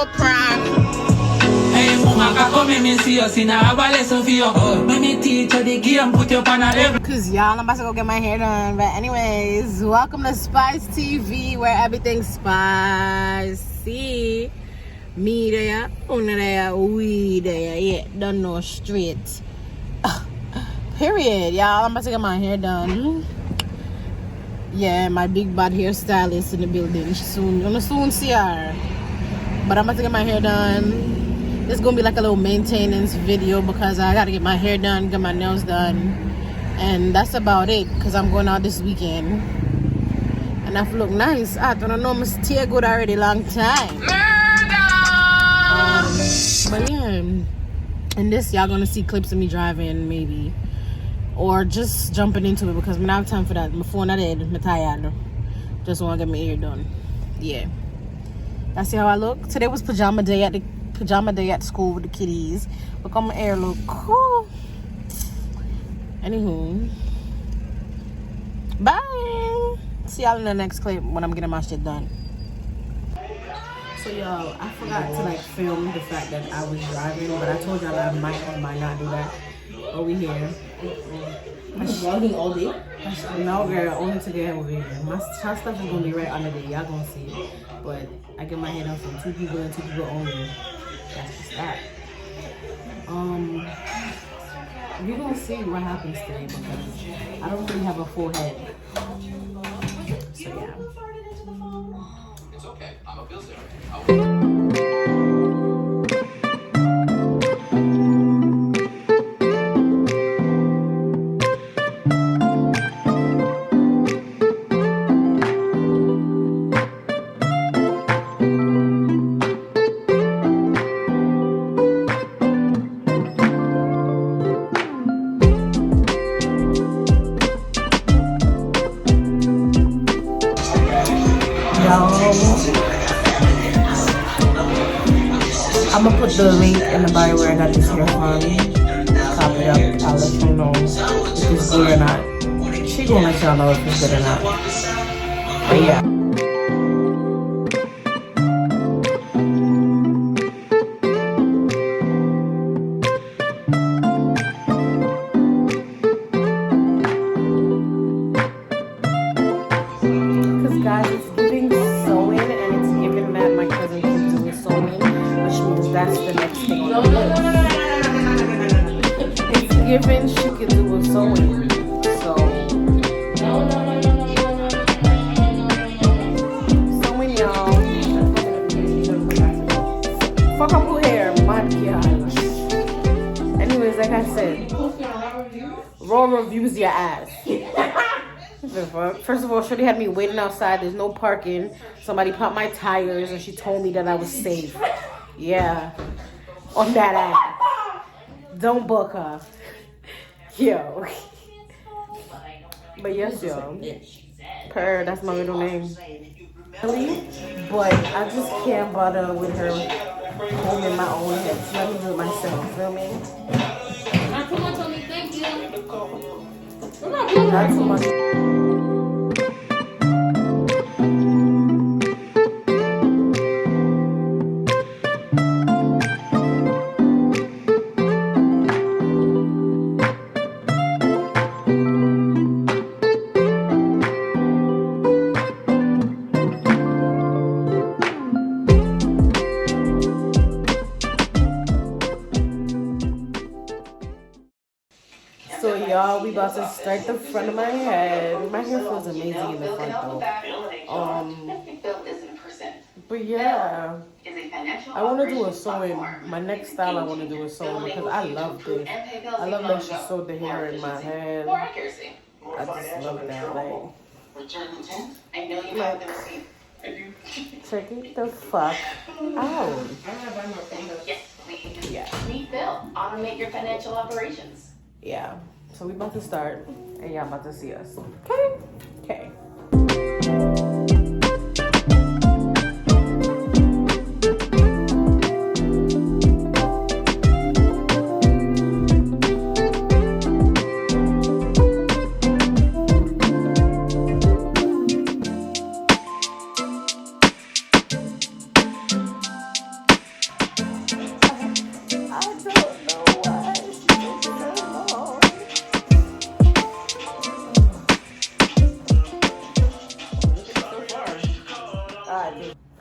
little prank. Hey, mama, come and see us in a ballet of your own. Let me teach you the game, put you on a level. Cause y'all, I'm about to go get my hair done. But anyways, welcome to Spice TV, where everything's spicy. Me there, una there, we there. Yeah, don't know straight. Period, y'all. I'm about to get my hair done. Yeah, my big bad hairstylist in the building. Soon, you're gonna soon see her. But I'm about to get my hair done. It's gonna be like a little maintenance video because I gotta get my hair done, get my nails done, and that's about it. Cause I'm going out this weekend, and I have to look nice. I don't know, my tear good already long time. But yeah, in this y'all gonna see clips of me driving maybe, or just jumping into it because I don't have time for that. My phone not dead, I'm tired. Just wanna get my hair done. Yeah, that's how I look. Today was pajama day at school with the kiddies. Look on my hair, look cool. Anywho, bye. See y'all in the next clip when I'm getting my shit done. So y'all, I forgot to like film the fact that I was driving, but I told y'all I might or might not do that. Over here. I'm vlogging all day? No girl, only to get over here. My stuff is gonna be right under there. Y'all gonna see it. But I get my hair done from 2 people and 2 people only. That's just that. You're gonna see what happens today because I don't really have a full head. So yeah. It's okay. I'm a bill server. I'm gonna put the link in the bio where I got this hair from. Copy it up. I'll let you know if it's good or not. She gonna let y'all know if it's good or not. But yeah. Because guys, it's giving sewing and it's giving that my cousin can do sewing. That's the next thing on the list. It's given she can do a sewing. So sewing, y'all. Fuck up her hair, my god. Anyways, like I said, raw reviews your ass. First of all, Shorty had me waiting outside. There's no parking. Somebody popped my tires and she told me that I was safe. Yeah, on that ass. Don't book her. Yo. But yes, yo. That's my middle name. Really? But I just can't bother with her holding my own head. So let me do it myself. Feel me? Not too much on me, thank you. Not too much. So y'all, we about to start the front of my head. My hair feels amazing in the front though. But yeah, I want to do a sewing. My next style I want to do is sewing because I love this. I love that she sewed the hair in my head. I just love that. Like check it the fuck out. Yeah. Meet Bill. Automate your financial operations. Yeah. So we about to start and y'all about to see us. Okay? Okay.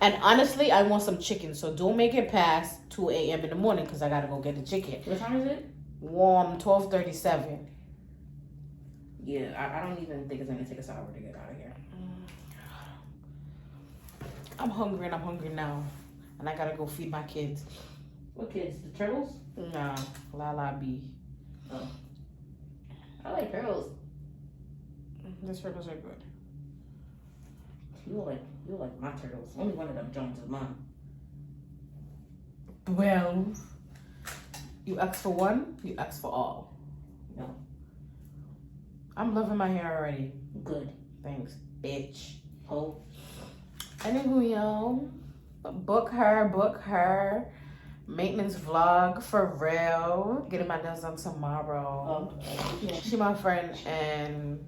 And honestly, I want some chicken, so don't make it past 2 a.m. in the morning because I gotta go get the chicken. What time is it? 12:37. Yeah, I don't even think it's gonna take us an hour to get out of here. I'm hungry and I'm hungry now. And I gotta go feed my kids. What kids? The turtles? Nah, Lala B. Oh. I like turtles. The turtles are good. You like my turtles. Only one of them Jones is mine. Well, you asked for one, you asked for all. No. I'm loving my hair already. Good. Thanks, bitch. Oh. Anywho, yo, book her. Maintenance vlog for real. Getting my nails done tomorrow. Yeah. She my friend and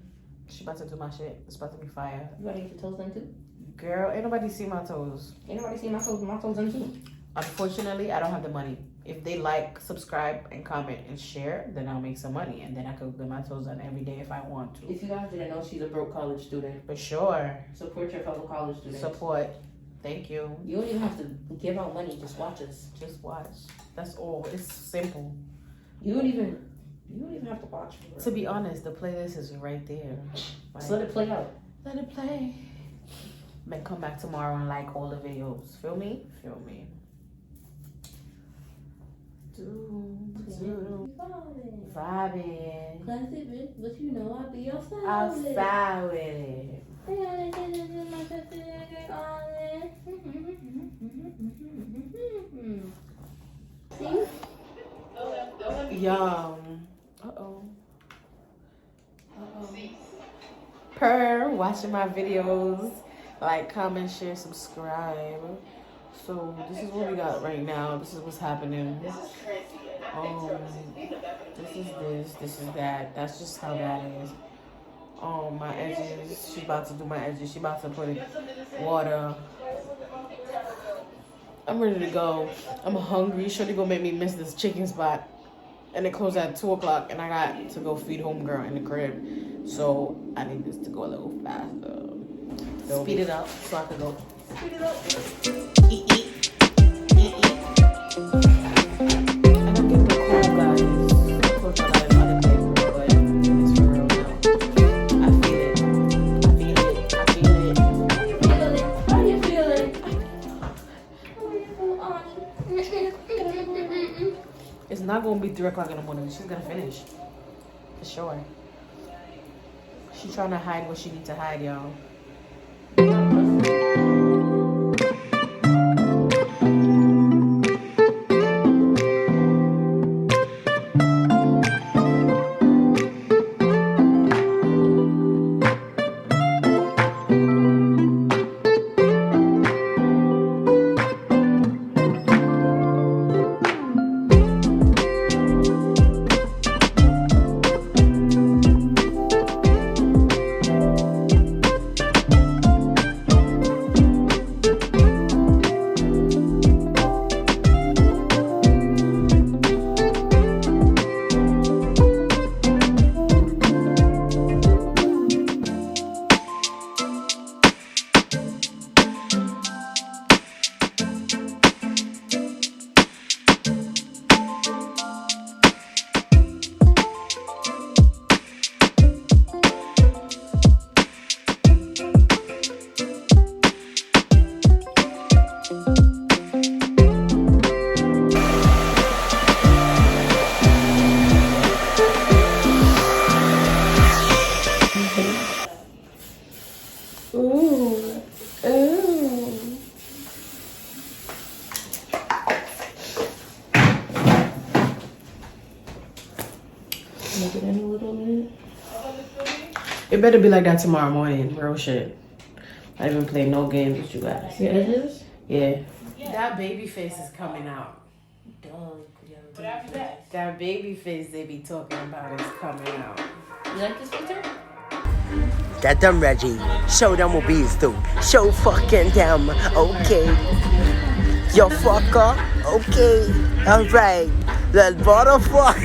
she about to do my shit. It's about to be fire. You gotta get your toes done too? Girl, ain't nobody see my toes. Ain't nobody see my toes done too. Unfortunately, I don't have the money. If they like, subscribe, and comment and share, then I'll make some money. And then I could get my toes done every day if I want to. If you guys didn't know, she's a broke college student. For sure. Support your fellow college students. Support. Thank you. You don't even have to give out money, just watch us. Just watch. That's all. It's simple. You don't even have to watch. To be honest, the playlist is right there. Just let it play out. Let it play. Then come back tomorrow and like all the videos. Feel me? Feel me. Vibing. Classic bitch, but you know I be outside. Outside with it. Yum. Uh-oh. Per watching my videos. Like, comment, share, subscribe. So this is what we got right now. This is what's happening. This is that. That's just how that is. My edges. She about to do my edges. She about to put in water. I'm ready to go. I'm hungry. Shorty gonna make me miss this chicken spot. And it closed at 2 o'clock, and I got to go feed homegirl in the crib. So I need this to go a little faster. Speed it up so I can go. Speed it up. Eat. And I'm getting the cold, guys. I told y'all that in other clip, but it's for real now. I feel it. How you feeling? It's not gonna be 3 o'clock in the morning. She's gonna finish. For sure. She's trying to hide what she needs to hide, y'all. It better be like that tomorrow morning, real shit. I didn't play no games with you guys. Yeah, it is? Yeah. That baby face is coming out. That baby face they be talking about is coming out. You like this picture? Get them ready. Show them what we do. Show fucking them. Okay. Yo fucker. Okay. Alright. That butterfuck.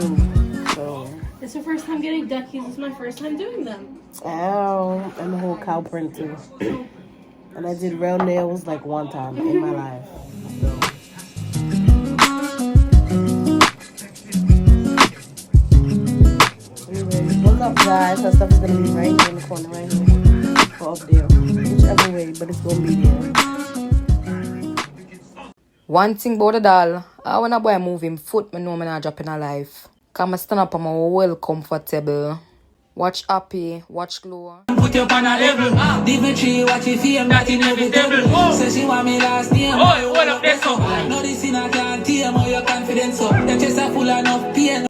too. So. It's your first time getting duckies. It's my first time doing them. Ow. And the whole cow print too. And I did real nails like one time in my life. So. Anyways, look up guys. That stuff is gonna be right here in the corner right here. Or up there. Whichever way, but it's gonna be there. One thing about the doll, when a boy move him foot, I know I'm not dropping a life. Cause I stand up and I'm well comfortable. Watch Happy, watch Glow. Put you on a level. Dimitri, watch your fame, that inevitable. Say she want me last name. Oh, what up, that's so. No, this in a can't tell you your confidence. So, your chest are full enough pain.